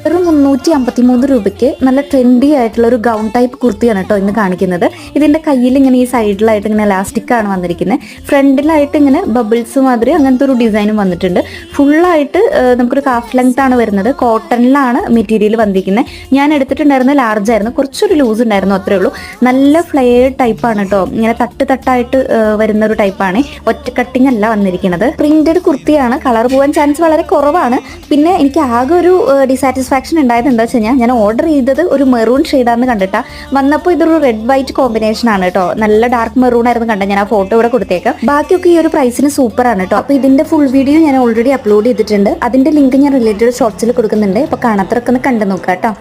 വെറും 353 രൂപയ്ക്ക് നല്ല ട്രെൻഡി ആയിട്ടുള്ള ഒരു ഗൗൺ ടൈപ്പ് കുർത്തിയാണ് കേട്ടോ ഇന്ന് കാണിക്കുന്നത്. ഇതിന്റെ കയ്യിൽ ഇങ്ങനെ ഈ സൈഡിലായിട്ട് ഇങ്ങനെ എലാസ്റ്റിക് ആണ് വന്നിരിക്കുന്നത്. ഫ്രണ്ടിലായിട്ട് ഇങ്ങനെ ബബിൾസ് മാതിരി അങ്ങനത്തെ ഒരു ഡിസൈനും വന്നിട്ടുണ്ട്. ഫുള്ളായിട്ട് നമുക്കൊരു കാഫ് ലെങ്ത് ആണ് വരുന്നത്. കോട്ടണിലാണ് മെറ്റീരിയൽ വന്നിരിക്കുന്നത്. ഞാൻ എടുത്തിട്ടുണ്ടായിരുന്ന ലാർജ് ആയിരുന്നു, കുറച്ചൊരു ലൂസ് ഉണ്ടായിരുന്നു, അത്രേ ഉള്ളൂ. നല്ല ഫ്ലെയർ ടൈപ്പാണ് കേട്ടോ, ഇങ്ങനെ തട്ടായിട്ട് വരുന്ന ഒരു ടൈപ്പാണ്. ഒറ്റ കട്ടിങ് അല്ല വന്നിരിക്കുന്നത്. പ്രിന്റഡ് കുർത്തിയാണ്. കളർ പോകാൻ ചാൻസ് വളരെ കുറവാണ്. പിന്നെ എനിക്ക് ആകെ ഒരു ഡിസാറ്റിസ്ഫാക്ഷൻ ഉണ്ടായത് എന്താ വെച്ച് കഴിഞ്ഞാൽ, ഞാൻ ഓർഡർ ചെയ്തത് ഒരു മെറൂൺ ഷെയ്ഡാന്ന് കണ്ടിട്ടാ. വന്നപ്പോൾ ഇതൊരു റെഡ് വൈറ്റ് കോമ്പിനേഷൻ ആണ് കേട്ടോ. നല്ല ഡാർക്ക് മെറൂൺ ആയിരുന്നു കണ്ടത്. ഞാൻ ആ ഫോട്ടോ ഇവിടെ കൊടുത്തേക്കാം. ബാക്കിയൊക്കെ ഈ ഒരു പ്രൈസിന് സൂപ്പർ ആണ് കേട്ടോ. അപ്പോൾ ഇതിന്റെ ഫുൾ വീഡിയോ ഞാൻ ഓൾറെഡി അപ്ലോഡ് ചെയ്തിട്ടുണ്ട്. അതിന്റെ ലിങ്ക് ഞാൻ റിലേറ്റഡ് ഷോർട്സിൽ കൊടുക്കുന്നുണ്ട്. അപ്പോൾ കാണാത്തവരൊക്കെ ഒന്ന് കണ്ടു നോക്കാം കേട്ടോ.